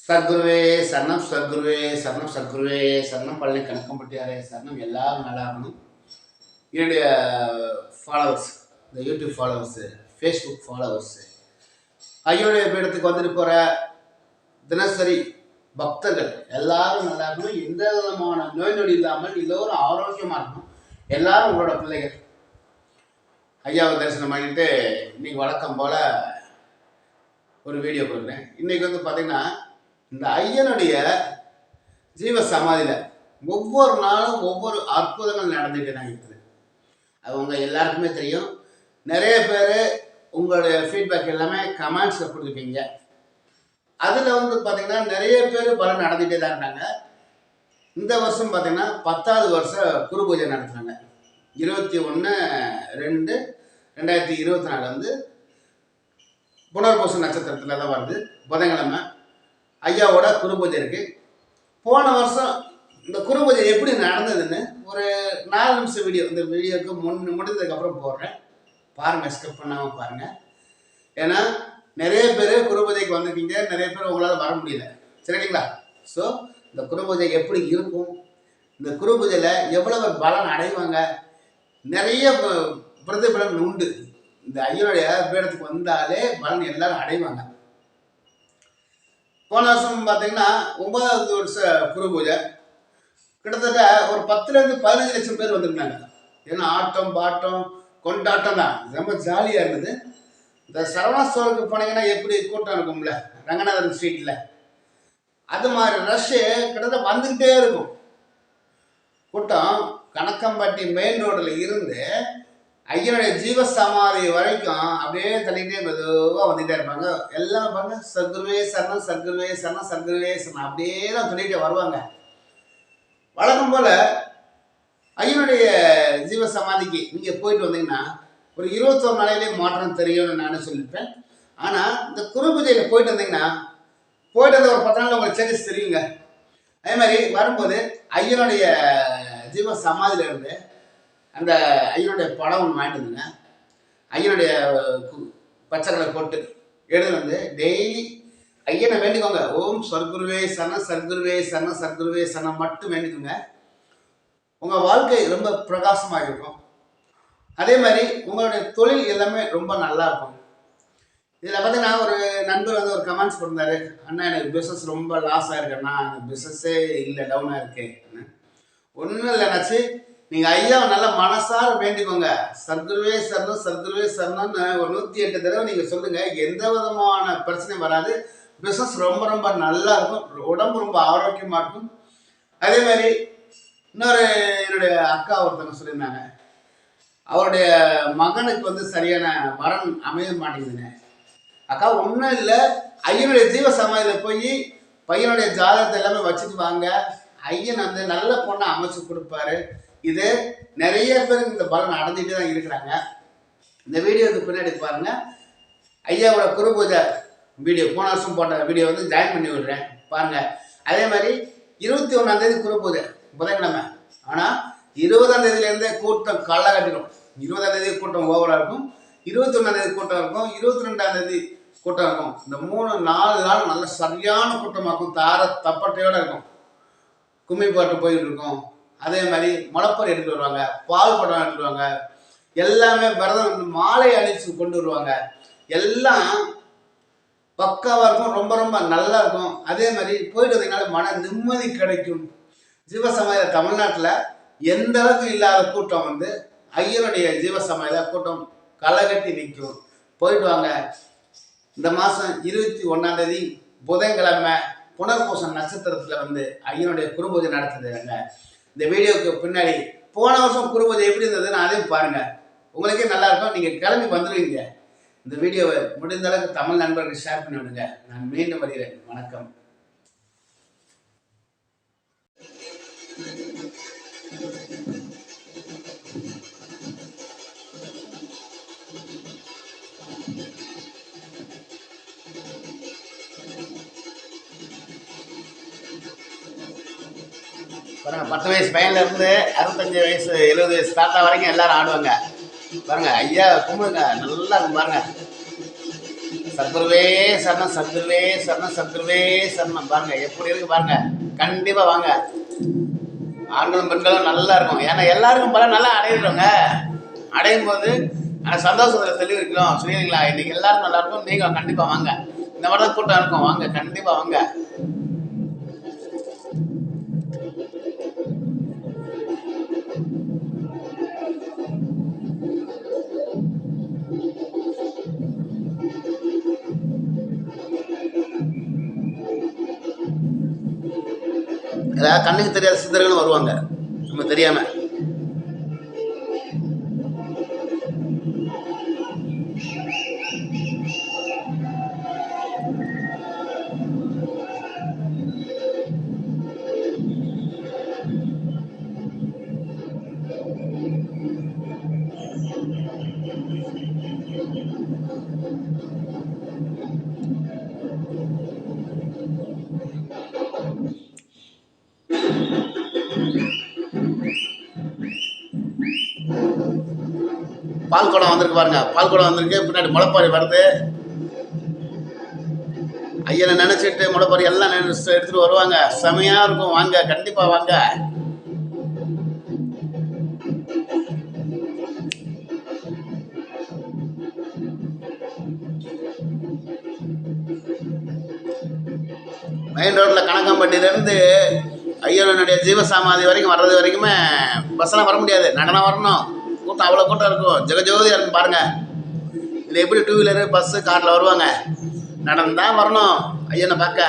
சத்குருவே சரணம், சத்குருவே சரணம், சத்குருவே சரணம். பழனி கணக்கம்பட்டியாரே சரணம். எல்லாரும் நல்லா இருக்கணும். என்னுடைய ஃபாலோவர்ஸ், இந்த யூடியூப் ஃபாலோவர்ஸு, ஃபேஸ்புக் ஃபாலோவர்ஸு, ஐயோடைய பீடத்துக்கு வந்துட்டு போகிற தினசரி பக்தர்கள் எல்லாரும் நல்லா இருக்கணும். எந்த விதமான நோய் நொடி இல்லாமல் எல்லோரும் ஆரோக்கியமாக இருக்கணும். எல்லாரும் உங்களோட பிள்ளைகள். ஐயாவை தரிசனம் பண்ணிட்டு இன்னைக்கு வழக்கம் போல் ஒரு வீடியோ கொடுக்குறேன். இன்றைக்கி வந்து பார்த்திங்கன்னா, இந்த ஐயனுடைய ஜீவ சமாதியில் ஒவ்வொரு நாளும் ஒவ்வொரு அற்புதங்கள் நடந்துகிட்டே தான் இருக்குது. அது உங்கள் எல்லாருக்குமே தெரியும். நிறைய பேர் உங்களுடைய ஃபீட்பேக் எல்லாமே கமெண்ட்ஸில் கொடுத்துருக்கீங்க. அதில் வந்து பார்த்திங்கன்னா நிறைய பேர் பலன் நடந்துகிட்டே தான் இருந்தாங்க. இந்த வருஷம் பார்த்திங்கன்னா 10வது வருஷம் குரு பூஜை நடத்துகிறாங்க. 21/2/2024 வந்து புனர்பூச நட்சத்திரத்தில் தான் வருது, புதன்கிழமை. ஐயாவோட குரு பூஜை இருக்குது. போன வருஷம் இந்த குரு பூஜை எப்படி நடந்ததுன்னு ஒரு 4 நிமிஷம் வீடியோ, இந்த வீடியோக்கு முடிந்ததுக்கப்புறம் போடுறேன். பாருங்கள், ஸ்கிப் பண்ணாமல் பாருங்கள். ஏன்னா நிறைய பேர் குரு பூஜைக்கு வந்திருக்கீங்க, நிறைய பேர் உங்களால் வர முடியல, சரிங்களா? ஸோ இந்த குரு பூஜை எப்படி இருக்கும், இந்த குரு பூஜையில் எவ்வளவு பலன் அடைவாங்க, நிறைய பிரதிபலன் உண்டு. இந்த ஐயனுடைய பீடத்துக்கு வந்தாலே பலன் எல்லாரும் அடைவாங்க. போன வருஷம் பார்த்தீங்கன்னா 9வது வருஷ குரு பூஜை கிட்டத்தட்ட ஒரு 10லேருந்து 15 லட்சம் பேர் வந்திருந்தாங்க. ஏன்னா ஆட்டம் பாட்டம் கொண்டாட்டம் தான், ரொம்ப ஜாலியாக இருந்தது. இந்த சரவணா ஸ்டோருக்கு போனீங்கன்னா எப்படி கூட்டம் இருக்கும்ல, ரங்கநாதன் ஸ்ட்ரீட்டில், அது மாதிரி ரஷ்ஷு கிட்டத்தட்ட வந்துக்கிட்டே இருக்கும். கூட்டம் கணக்கம்பட்டி மெயின் ரோடில் இருந்து ஐயனுடைய ஜீவ சமாதி வரைக்கும் அப்படியே தள்ளிகிட்டே மெதுவாக வந்துகிட்டே இருப்பாங்க. எல்லாம் பாருங்க, சத்குருவே சரணம், சத்குருவே சரணம், சத்குருவே சரணம், அப்படியே தான் சொல்லிகிட்டே வருவாங்க. வழக்கம் போல் ஐயனுடைய ஜீவ சமாதிக்கு நீங்கள் போயிட்டு வந்தீங்கன்னா ஒரு 21 நாளையிலே மாற்றம் தெரியும்னு நானே சொல்லியிருப்பேன். ஆனால் இந்த குரு பூஜையில் போயிட்டு வந்தீங்கன்னா போயிட்டு வந்த ஒரு 10 நாளில் உங்களுக்கு சேஞ்சஸ் தெரியுங்க. அதே மாதிரி வரும்போது ஐயனுடைய ஜீவ சமாதியிலேருந்து அந்த ஐயனுடைய படம் ஒன்று வாங்கிட்டு வந்துங்க. ஐயனுடைய பச்சை கலர் போட்டு எடுத்து வந்து டெய்லி ஐயனை வேண்டிக்கோங்க. ஓம் சர்க்குருவே சரணம், சர்க்குருவே சரணம், சர்க்குருவே சரணம் மட்டும் வேண்டிக்கோங்க. உங்கள் வாழ்க்கை ரொம்ப பிரகாசமாக இருக்கும். அதே மாதிரி உங்களுடைய தொழில் எல்லாமே ரொம்ப நல்லா இருக்கும். இதில் பார்த்தீங்கன்னா ஒரு நண்பர் வந்து ஒரு கமெண்ட்ஸ் போட்டிருந்தாரு, அண்ணா எனக்கு பிஸ்னஸ் ரொம்ப லாஸ் ஆகிருக்கேண்ணா, எனக்கு பிஸ்னஸே இல்லை, டவுனாக இருக்கு. ஒன்றும் இல்லைனாச்சு, நீங்கள் ஐயாவை நல்லா மனசார வேண்டிக்கோங்க. சர்க்குருவே சரணம், சர்க்குருவே சரணம்னு ஒரு 108 தடவை நீங்கள் சொல்லுங்கள். எந்த விதமான பிரச்சனையும் வராது. பிஸ்னஸ் ரொம்ப ரொம்ப நல்லா இருக்கும், உடம்பு ரொம்ப ஆரோக்கியமாக இருக்கும். அதே மாதிரி இன்னொரு என்னுடைய அக்கா ஒருத்தவங்க சொல்லியிருந்தாங்க, அவருடைய மகனுக்கு வந்து சரியான வரன் அமைய மாட்டேங்குதுங்க. அக்கா ஒன்றும் இல்லை, ஐயனுடைய ஜீவ சமாதியில் போய் பையனுடைய ஜாதகத்தை எல்லாமே வச்சுட்டு வாங்க, ஐயன் வந்து நல்ல பொண்ணை அமைச்சு கொடுப்பாரு. இது நிறைய பேருக்கு இந்த பலன் அடைஞ்சிட்டு தான் இருக்கிறாங்க. இந்த வீடியோவுக்கு பின்னாடி பாருங்க, ஐயாவோட குரு பூஜை வீடியோ, போன வருஷம் போட்ட வீடியோ வந்து ஜாயின் பண்ணி விடுறேன் பாருங்க. அதே மாதிரி 21ஆம் தேதி குரு பூஜை புதன்கிழமை. ஆனால் 20ஆம் தேதியிலேருந்தே கூட்டம் களை கட்டிடும். 20ஆம் தேதி கூட்டம் ஓவராக இருக்கும், 21ஆம் தேதி கூட்டம் இருக்கும், 22ஆம் தேதி கூட்டம் இருக்கும். இந்த 3-4 நாள் நல்ல சரியான கூட்டமாக இருக்கும். தார தப்பட்டையோடு இருக்கும். கும்மி பாட்டு போயிட்டு இருக்கும். அதே மாதிரி முளைப்பறை எடுத்துட்டு வருவாங்க, பால் படம் எடுத்துட்டு வருவாங்க, எல்லாமே விரதம் மாலை அணிச்சு கொண்டு வருவாங்க. எல்லாம் பக்காவாக இருக்கும், ரொம்ப ரொம்ப நல்லா இருக்கும். அதே மாதிரி போயிட்டு வந்தீங்கனால மன நிம்மதி கிடைக்கும். ஜீவசமாதியில் தமிழ்நாட்டில் எந்த அளவுக்கு இல்லாத கூட்டம் வந்து ஐயனுடைய ஜீவசமாதியில் கூட்டம் களகட்டி நிற்கும். போயிட்டு வாங்க. இந்த மாதம் 21ஆம் தேதி புதன்கிழமை புனர்பூச நட்சத்திரத்தில் வந்து ஐயனுடைய குரு பூஜை நடத்துதுங்க. இந்த வீடியோவுக்கு பின்னாடி போன வருஷம் குரு பூஜை எப்படி இருந்ததுன்னு அதையும் பாருங்கள், உங்களுக்கே நல்லா இருக்கும். நீங்கள் கிளம்பி வந்துடுவீங்க. இந்த வீடியோவை முடிந்த அளவுக்கு தமிழ் நண்பர்களுக்கு ஷேர் பண்ணி விடுங்க. நான் மீண்டும் வருகிறேன். வணக்கம். பாருங்க, 10 வயசு பையன்ல இருந்து 65 வயசு 70 வயசு தாத்தா வரைக்கும் எல்லாரும் ஆடுவாங்க. பாருங்க, ஐயா கும்பிடுங்க, நல்லா இருக்கும் பாருங்க. சத்குருவே சரணம், சத்குருவே சரணம், சத்குருவே சரணம். பாருங்க எப்படி இருக்கு பாருங்க. கண்டிப்பா வாங்க. ஆண்களும் பெண்களும் நல்லா இருக்கும். ஏன்னா எல்லாருக்கும் பல நல்லா அடையிடுறோங்க. அடையும் போது அந்த சந்தோஷத்தில் தெளிவு இருக்கணும். சரிங்களா? இன்னைக்கு எல்லாரும் நல்லா இருக்கும். நீங்க கண்டிப்பா வாங்க. இந்த மாதிரி தான் கூட்டம் இருக்கும். வாங்க, கண்டிப்பா வாங்க. ஏதாவது கண்ணுக்கு தெரியாத சித்தர்களும் வருவாங்க நம்ம தெரியாம. பால் குடம் வந்திருக்கு பாருங்க. பால் குடம் வந்திருக்கு. பின்னாடி முளைப்பாரி வருது. ஐயனை நினைச்சிட்டு முளைப்பாரி எல்லாம் எடுத்துட்டு வருவாங்க. செமையா இருக்கும். வாங்க, கண்டிப்பா வாங்க. மெயின் ரோட்ல கணக்கம்பட்டியிலேருந்து ஐயனுடைய ஜீவசமாதி வரைக்கும் வர்றது வரைக்குமே பஸ்ஸெல்லாம் வர முடியாது. நடனம் வரணும். கூட்டம் அவ்வளோ கூட்டம் இருக்கும். ஜெகஜோதியாக இருக்கும் பாருங்க. இதில் எப்படி 2 வீலரு, பஸ்ஸு, காரில் வருவாங்க. நடந்தான் வரணும் ஐயனை பார்க்க.